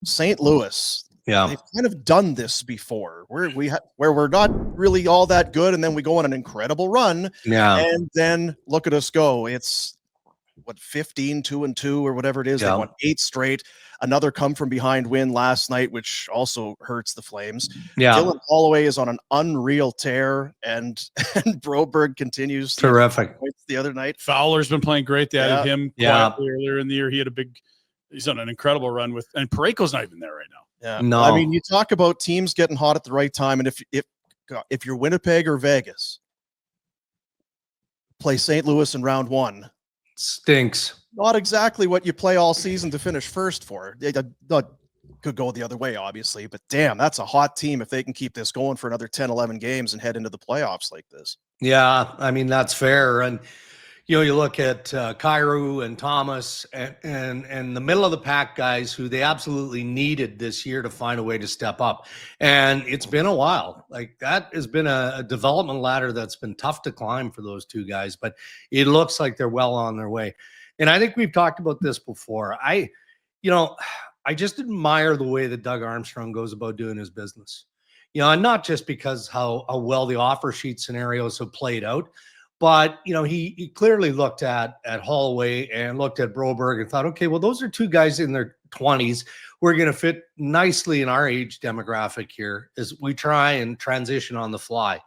St. Louis. Yeah. They've kind of done this before where we're not really all that good. And then we go on an incredible run. Yeah. And then look at us go. It's what 15-2-2 or whatever it is. They won 8 straight. Another come from behind win last night, which also hurts the Flames. Yeah. Dylan Holloway is on an unreal tear, and Broberg continues. Terrific. The other night, Fowler's been playing great. They added him quietly earlier in the year. He had he's on an incredible run with, and Parayko's not even there right now. Yeah, no. I mean, you talk about teams getting hot at the right time, and if you're Winnipeg or Vegas, play St. Louis in round 1. Stinks. Not exactly what you play all season to finish first for. They could go the other way, obviously, but damn, that's a hot team if they can keep this going for another 10, 11 games and head into the playoffs like this. Yeah, I mean, that's fair. And, you look at Kyrou and Thomas and the middle of the pack guys who they absolutely needed this year to find a way to step up. And it's been a while. Like, that has been a development ladder that's been tough to climb for those two guys, but it looks like they're well on their way. And I think we've talked about this before. I just admire the way that Doug Armstrong goes about doing his business. And not just because how well the offer sheet scenarios have played out, but, he clearly looked at Holloway and looked at Broberg and thought, okay, well, those are two guys in their 20s who are going to fit nicely in our age demographic here as we try and transition on the fly.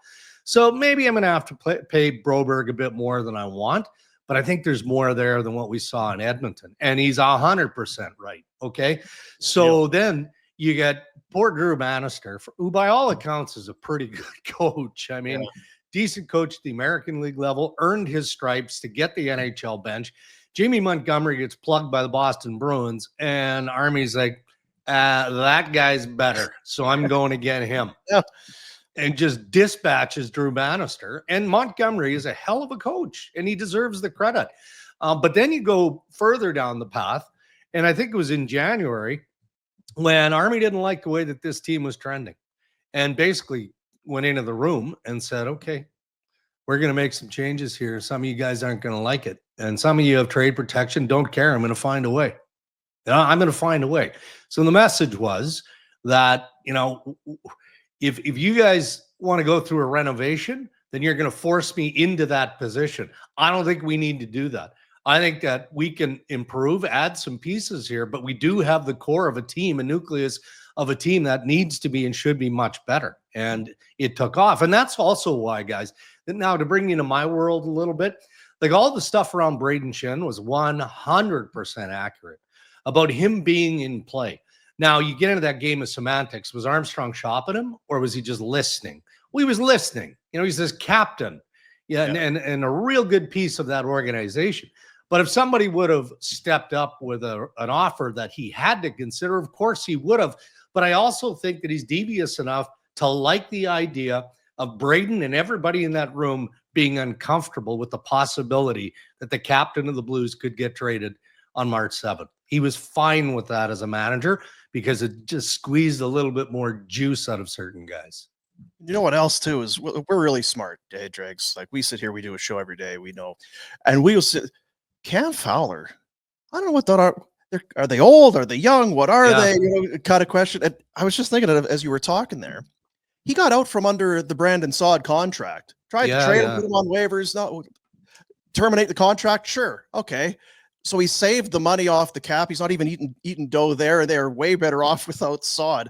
So maybe I'm going to have to pay Broberg a bit more than I want, but I think there's more there than what we saw in Edmonton. And he's 100% right, okay? So then you get poor Drew Bannister, who by all accounts is a pretty good coach. I mean, decent coach at the American League level, earned his stripes to get the NHL bench. Jamie Montgomery gets plugged by the Boston Bruins, and Army's like, that guy's better, so I'm going to get him. And just dispatches Drew Bannister. And Montgomery is a hell of a coach, and he deserves the credit. But then you go further down the path, and I think it was in January when Army didn't like the way that this team was trending and basically went into the room and said, okay, we're going to make some changes here. Some of you guys aren't going to like it. And some of you have trade protection. Don't care. I'm going to find a way. I'm going to find a way. So the message was that, if you guys want to go through a renovation, then you're going to force me into that position. I don't think we need to do that. I think that we can improve, add some pieces here, but we do have the core of a team, a nucleus of a team that needs to be and should be much better. And it took off. And that's also why, guys, now to bring you into my world a little bit, like all the stuff around Braden Shen was 100% accurate about him being in play. Now, you get into that game of semantics. Was Armstrong shopping him, or was he just listening? Well, he was listening. He's this captain. And a real good piece of that organization. But if somebody would have stepped up with an offer that he had to consider, of course he would have. But I also think that he's devious enough to like the idea of Braden and everybody in that room being uncomfortable with the possibility that the captain of the Blues could get traded on March 7th. He was fine with that as a manager because it just squeezed a little bit more juice out of certain guys. You know what else too is we're really smart, Dregs. Like we sit here, we do a show every day, we know, and we will sit. Cam Fowler, I don't know what that are they old? Are they young? What are they? Kind of question. And I was just thinking of as you were talking there, he got out from under the Brandon Saad contract. Tried to trade him, put him on waivers, not terminate the contract. Sure, okay. So he saved the money off the cap. He's not even eating dough there. They're way better off without Saad.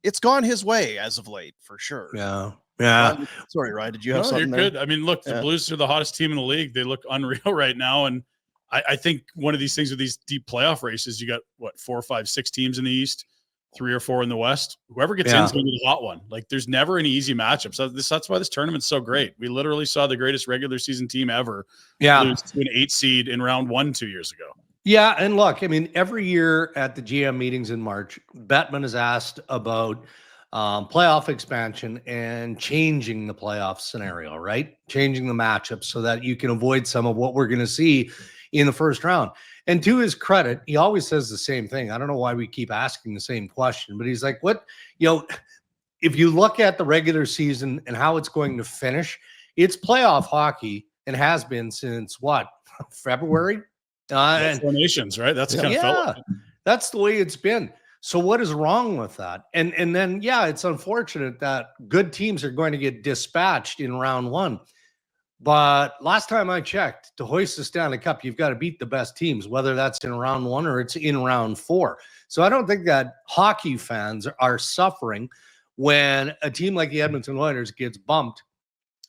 It's gone his way as of late, for sure. Yeah. Ryan, sorry, Ryan. Did you have something? You're there? good. I mean, look, the Blues are the hottest team in the league. They look unreal right now. And I think one of these things with these deep playoff races, you got 4, 5, 6 teams in the East, 3 or 4 in the West. Whoever gets in is going to be the hot one. Like, there's never any easy matchups. So that's why this tournament's so great. We literally saw the greatest regular season team ever lose to an 8 seed in round 1 2 years ago. Yeah, and look, I mean, every year at the GM meetings in March, Bettman is asked about playoff expansion and changing the playoff scenario, right? Changing the matchups so that you can avoid some of what we're going to see in the first round. And to his credit, he always says the same thing. I don't know why we keep asking the same question, but he's like, if you look at the regular season and how it's going to finish, it's playoff hockey and has been since February? Nations, right? That's kind of felt like. That's the way it's been. So what is wrong with that? And then, yeah, it's unfortunate that good teams are going to get dispatched in round one. But last time I checked, to hoist the Stanley Cup, you've got to beat the best teams, whether that's in round one or it's in round four. So I don't think that hockey fans are suffering when a team like the Edmonton Oilers gets bumped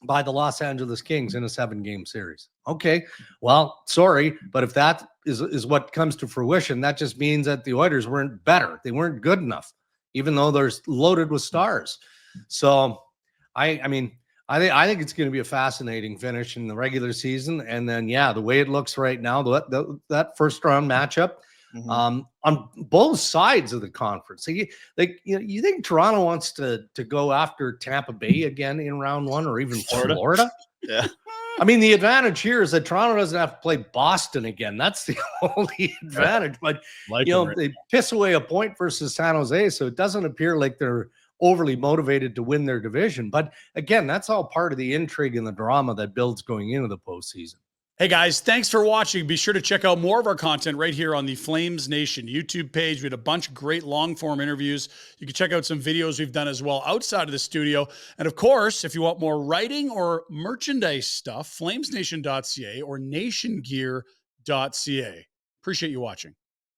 by the Los Angeles Kings in a 7-game series. Okay, well, sorry, but if that is what comes to fruition, that just means that the Oilers weren't better. They weren't good enough, even though they're loaded with stars. So, I think it's going to be a fascinating finish in the regular season. And then, yeah, the way it looks right now, that first round matchup, on both sides of the conference. So you think Toronto wants to go after Tampa Bay again in round one, or even Florida? Yeah. I mean, the advantage here is that Toronto doesn't have to play Boston again. That's the only advantage. But they piss away a point versus San Jose, so it doesn't appear like they're overly motivated to win their division. But again, that's all part of the intrigue and the drama that builds going into the postseason. Hey guys, thanks for watching. Be sure to check out more of our content right here on the Flames Nation YouTube page. We had a bunch of great long form interviews. You can check out some videos we've done as well outside of the studio. And of course, if you want more writing or merchandise stuff, flamesnation.ca or nationgear.ca. Appreciate you watching.